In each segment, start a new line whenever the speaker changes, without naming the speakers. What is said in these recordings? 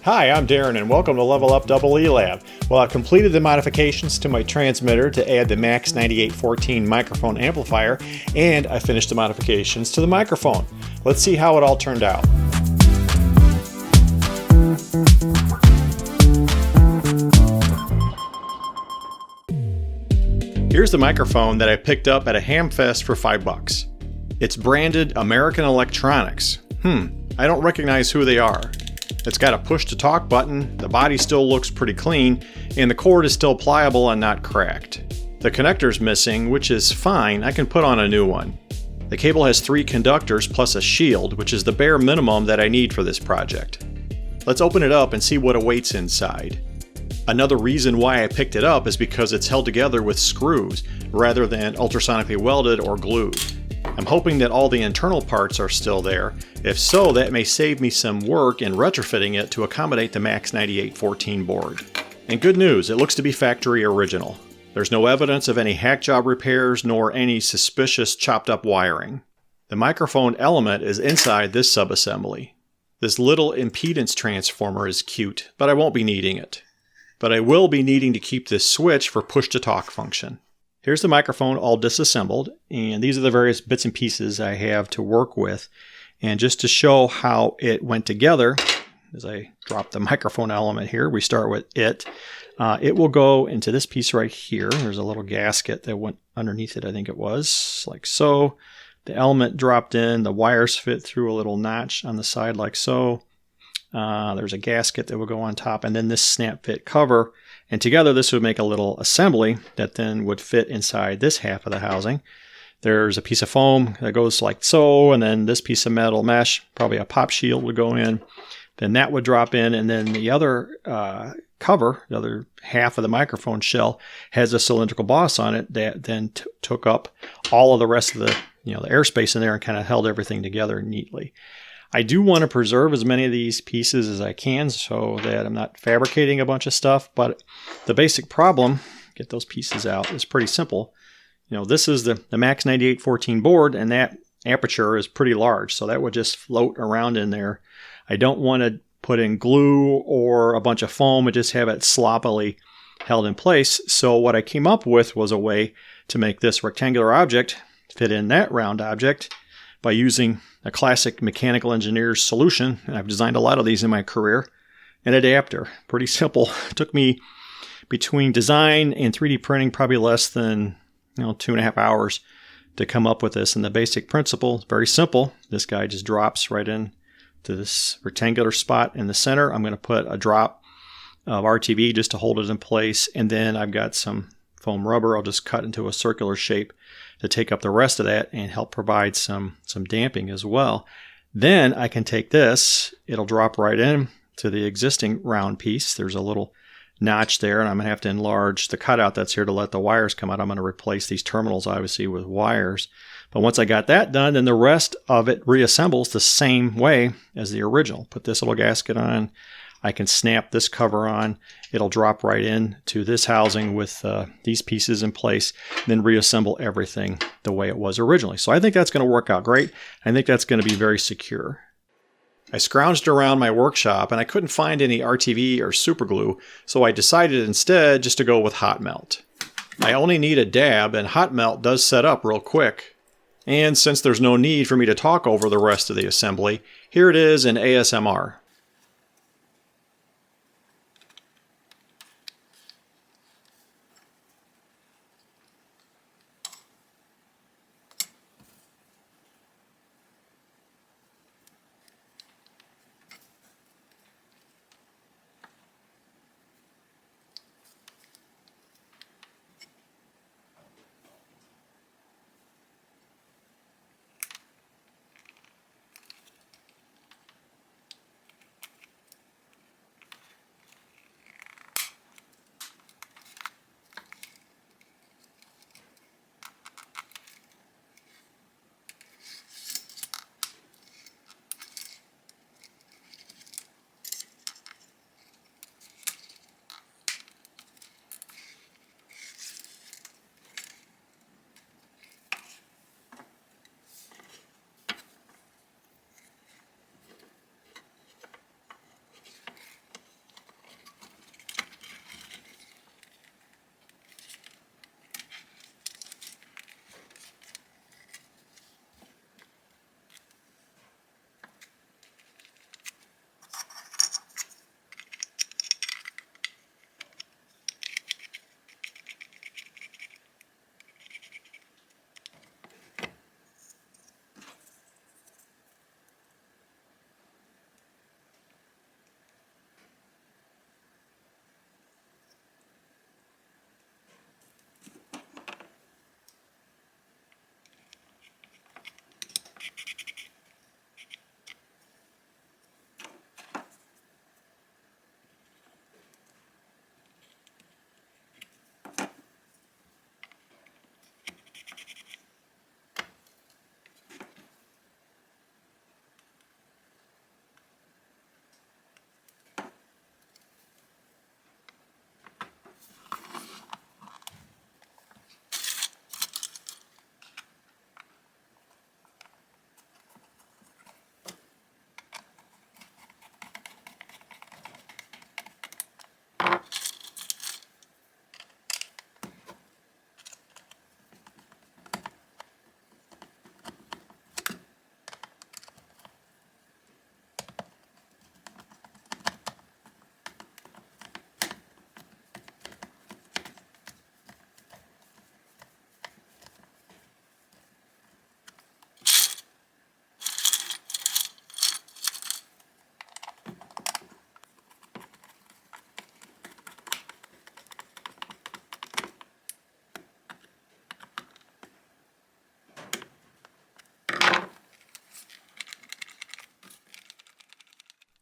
Hi, I'm Darren and welcome to Level Up Double E Lab. Well, I've completed the modifications to my transmitter to add the Max 9814 microphone amplifier, and I finished the modifications to the microphone. Let's see how it all turned out. Here's the microphone that I picked up at a Hamfest for $5. It's branded American Electronics. I don't recognize who they are. It's got a push-to-talk button, the body still looks pretty clean, and the cord is still pliable and not cracked. The connector's missing, which is fine, I can put on a new one. The cable has 3 conductors plus a shield, which is the bare minimum that I need for this project. Let's open it up and see what awaits inside. Another reason why I picked it up is because it's held together with screws, rather than ultrasonically welded or glued. I'm hoping that all the internal parts are still there. If so, that may save me some work in retrofitting it to accommodate the Max 9814 board. And good news, it looks to be factory original. There's no evidence of any hack job repairs nor any suspicious chopped up wiring. The microphone element is inside this subassembly. This little impedance transformer is cute, but I won't be needing it. But I will be needing to keep this switch for push-to-talk function. Here's the microphone all disassembled, and these are the various bits and pieces I have to work with. And just to show how it went together, as I drop the microphone element here, we start with it. It will go into this piece right here. There's a little gasket that went underneath it, I think it was, like so. The element dropped in, the wires fit through a little notch on the side like so. There's a gasket that will go on top, and then this snap fit cover. And together this would make a little assembly that then would fit inside this half of the housing. There's a piece of foam that goes like so, and then this piece of metal mesh, probably a pop shield, would go in. Then that would drop in, and then the other cover, the other half of the microphone shell, has a cylindrical boss on it that then took up all of the rest of the the airspace in there and kind of held everything together neatly. I do want to preserve as many of these pieces as I can so that I'm not fabricating a bunch of stuff, but the basic problem, get those pieces out, is pretty simple. This is the Max 9814 board, and that aperture is pretty large, so that would just float around in there. I don't want to put in glue or a bunch of foam and just have it sloppily held in place. So what I came up with was a way to make this rectangular object fit in that round object by using a classic mechanical engineer's solution, and I've designed a lot of these in my career, an adapter. Pretty simple. It took me between design and 3D printing probably less than 2.5 hours to come up with this. And the basic principle is very simple. This guy just drops right in to this rectangular spot in the center. I'm going to put a drop of RTV just to hold it in place, and then I've got some foam rubber I'll just cut into a circular shape to take up the rest of that and help provide some damping as well. Then I can take this, it'll drop right in to the existing round piece. There's a little notch there, and I'm going to have to enlarge the cutout that's here to let the wires come out. I'm going to replace these terminals obviously with wires. But once I got that done, then the rest of it reassembles the same way as the original. Put this little gasket on. I can snap this cover on. It'll drop right in to this housing with these pieces in place, then reassemble everything the way it was originally. So I think that's going to work out great. I think that's going to be very secure. I scrounged around my workshop and I couldn't find any RTV or super glue, so I decided instead just to go with hot melt. I only need a dab, and hot melt does set up real quick. And since there's no need for me to talk over the rest of the assembly, here it is in ASMR.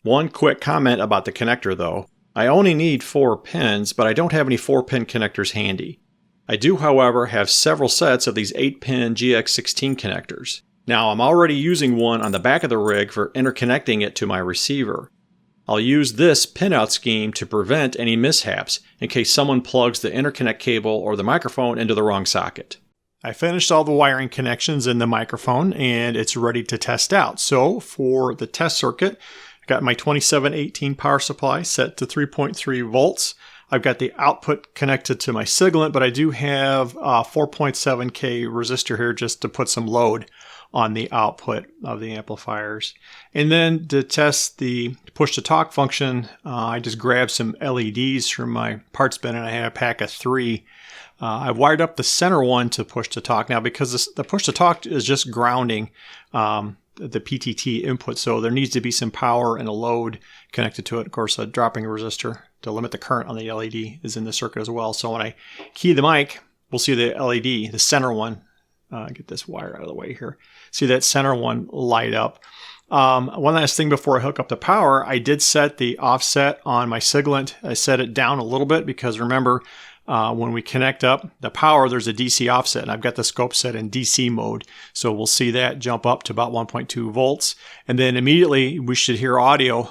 One quick comment about the connector though. I only need 4 pins, but I don't have any 4-pin connectors handy. I do, however, have several sets of these 8-pin GX16 connectors. Now, I'm already using one on the back of the rig for interconnecting it to my receiver. I'll use this pinout scheme to prevent any mishaps in case someone plugs the interconnect cable or the microphone into the wrong socket. I finished all the wiring connections in the microphone and it's ready to test out. So for the test circuit, I got my 2718 power supply set to 3.3 volts. I've got the output connected to my Signalant, but I do have a 4.7K resistor here just to put some load on the output of the amplifiers. And then to test the push-to-talk function, I just grabbed some LEDs from my parts bin and I had a pack of 3. I've wired up the center one to push-to-talk. Now, because the push-to-talk is just grounding the PTT input, so there needs to be some power and a load connected to it. Of course, a dropping resistor to limit the current on the LED is in the circuit as well. So when I key the mic, we'll see the LED, the center one. Get this wire out of the way here. See that center one light up. One last thing before I hook up the power, I did set the offset on my Signalant. I set it down a little bit because remember, when we connect up the power, there's a DC offset, and I've got the scope set in DC mode. So we'll see that jump up to about 1.2 volts. And then immediately we should hear audio,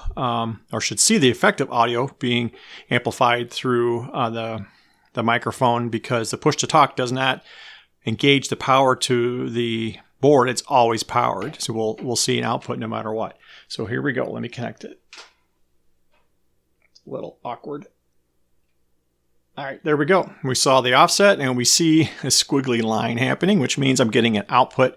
or should see the effective audio being amplified through the microphone, because the push-to-talk does not engage the power to the board. It's always powered. So we'll see an output no matter what. So here we go. Let me connect it. It's a little awkward. All right, there we go. We saw the offset and we see a squiggly line happening, which means I'm getting an output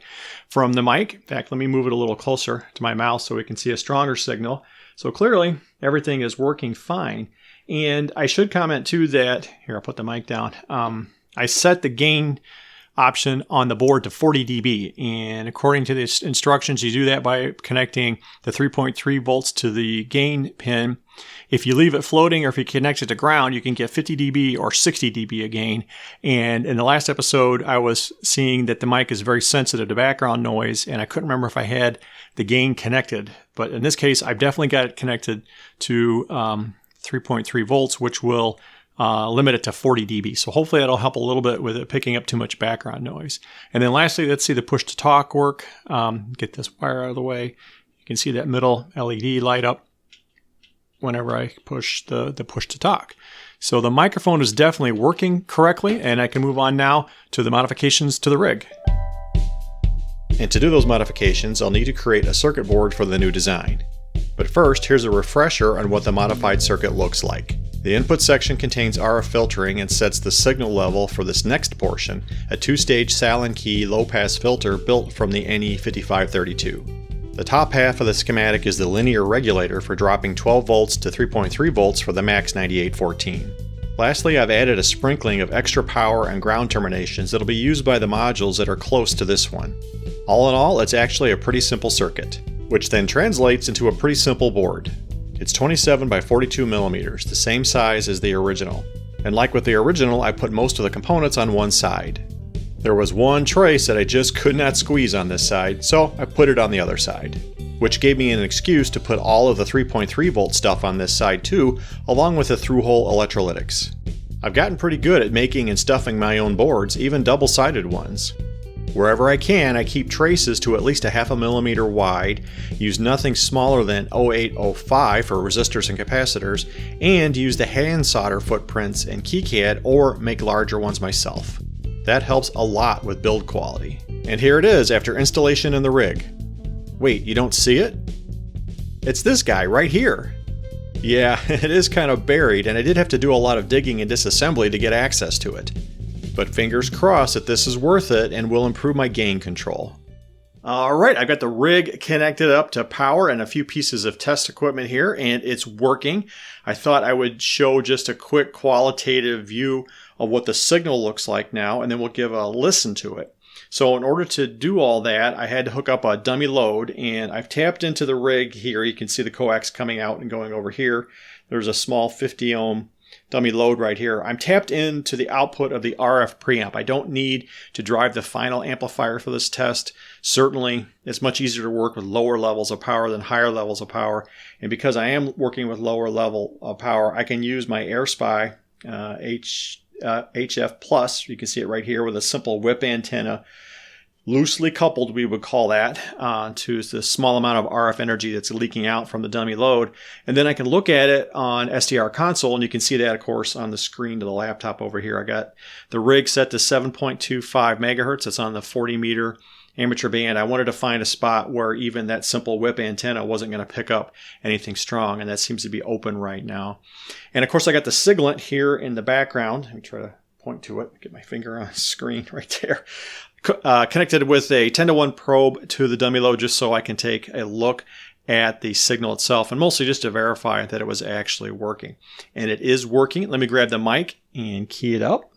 from the mic. In fact, let me move it a little closer to my mouth so we can see a stronger signal. So clearly everything is working fine. And I should comment too that, here, I'll put the mic down. I set the gain option on the board to 40 dB, and according to the instructions, you do that by connecting the 3.3 volts to the gain pin. If you leave it floating or if you connect it to ground, you can get 50 dB or 60 dB a gain. And in the last episode, I was seeing that the mic is very sensitive to background noise, and I couldn't remember if I had the gain connected. But in this case, I've definitely got it connected to 3.3 volts, which will limit it to 40 dB. So hopefully that'll help a little bit with it picking up too much background noise. And then lastly, let's see the push-to-talk work. Get this wire out of the way. You can see that middle LED light up whenever I push the push-to-talk. So the microphone is definitely working correctly, and I can move on now to the modifications to the rig. And to do those modifications, I'll need to create a circuit board for the new design. But first, here's a refresher on what the modified circuit looks like. The input section contains RF filtering and sets the signal level for this next portion, a 2-stage Sallen key low-pass filter built from the NE5532. The top half of the schematic is the linear regulator for dropping 12 volts to 3.3 volts for the Max 9814. Lastly, I've added a sprinkling of extra power and ground terminations that'll be used by the modules that are close to this one. All in all, it's actually a pretty simple circuit, which then translates into a pretty simple board. It's 27 by 42 millimeters, the same size as the original. And like with the original, I put most of the components on one side. There was one trace that I just could not squeeze on this side, so I put it on the other side, which gave me an excuse to put all of the 3.3 volt stuff on this side too, along with the through-hole electrolytics. I've gotten pretty good at making and stuffing my own boards, even double-sided ones. Wherever I can, I keep traces to at least a 0.5 millimeter wide, use nothing smaller than 0.805 for resistors and capacitors, and use the hand solder footprints in KiCad or make larger ones myself. That helps a lot with build quality. And here it is after installation in the rig. Wait, you don't see it? It's this guy right here. Yeah, it is kind of buried, and I did have to do a lot of digging and disassembly to get access to it. But fingers crossed that this is worth it and will improve my gain control. Alright, I've got the rig connected up to power and a few pieces of test equipment here, and it's working. I thought I would show just a quick qualitative view of what the signal looks like now, and then we'll give a listen to it. So in order to do all that, I had to hook up a dummy load, and I've tapped into the rig here. You can see the coax coming out and going over here. There's a small 50 ohm dummy load right here, I'm tapped into the output of the RF preamp. I don't need to drive the final amplifier for this test. Certainly, it's much easier to work with lower levels of power than higher levels of power. And because I am working with lower level of power, I can use my AirSpy HF Plus. You can see it right here with a simple whip antenna, loosely coupled, we would call that, to the small amount of RF energy that's leaking out from the dummy load. And then I can look at it on SDR console, and you can see that, of course, on the screen to the laptop over here. I got the rig set to 7.25 megahertz. It's on the 40 meter amateur band. I wanted to find a spot where even that simple whip antenna wasn't going to pick up anything strong, and that seems to be open right now. And of course, I got the signalant here in the background. Let me try to point to it, get my finger on the screen right there. Connected with a 10-to-1 probe to the dummy load just so I can take a look at the signal itself, and mostly just to verify that it was actually working. And it is working. Let me grab the mic and key it up.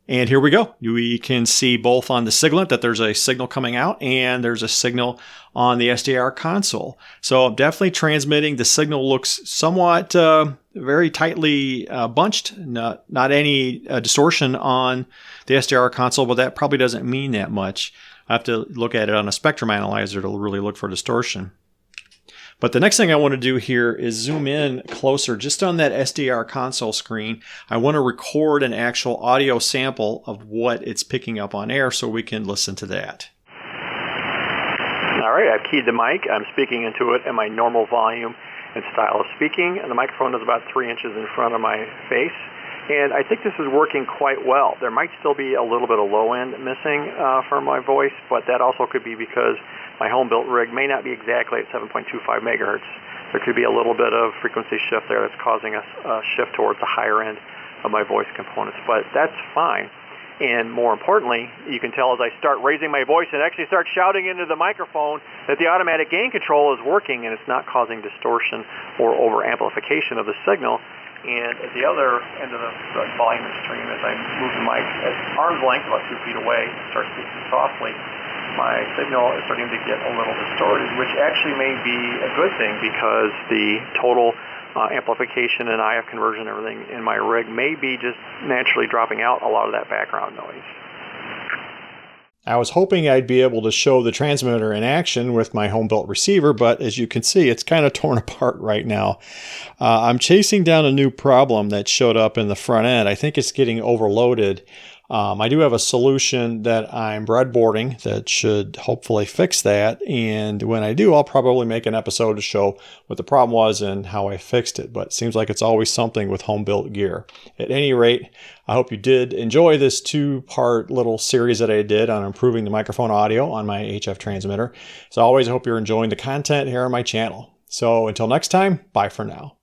And here we go. We can see both on the signalant that there's a signal coming out and there's a signal on the SDR console. So I'm definitely transmitting. The signal looks somewhat very tightly bunched, not any distortion on the SDR console, but that probably doesn't mean that much. I have to look at it on a spectrum analyzer to really look for distortion. But the next thing I want to do here is zoom in closer just on that SDR console screen. I want to record an actual audio sample of what it's picking up on air so we can listen to that.
All right, I've keyed the mic. I'm speaking into it in my normal volume and style of speaking. And the microphone is about 3 inches in front of my face. And I think this is working quite well. There might still be a little bit of low end missing from my voice, but that also could be because my home-built rig may not be exactly at 7.25 megahertz. There could be a little bit of frequency shift there that's causing a shift towards the higher end of my voice components, but that's fine. And more importantly, you can tell as I start raising my voice and actually start shouting into the microphone that the automatic gain control is working and it's not causing distortion or over-amplification of the signal. And at the other end of the volume extreme, as I move the mic at arm's length, about 2 feet away, start speaking softly, my signal is starting to get a little distorted, which actually may be a good thing because the total amplification and IF conversion and everything in my rig may be just naturally dropping out a lot of that background noise.
I was hoping I'd be able to show the transmitter in action with my home-built receiver, but as you can see, it's kind of torn apart right now. I'm chasing down a new problem that showed up in the front end. I think it's getting overloaded. I do have a solution that I'm breadboarding that should hopefully fix that. And when I do, I'll probably make an episode to show what the problem was and how I fixed it. But it seems like it's always something with home-built gear. At any rate, I hope you did enjoy this 2-part little series that I did on improving the microphone audio on my HF transmitter. As always, I hope you're enjoying the content here on my channel. So until next time, bye for now.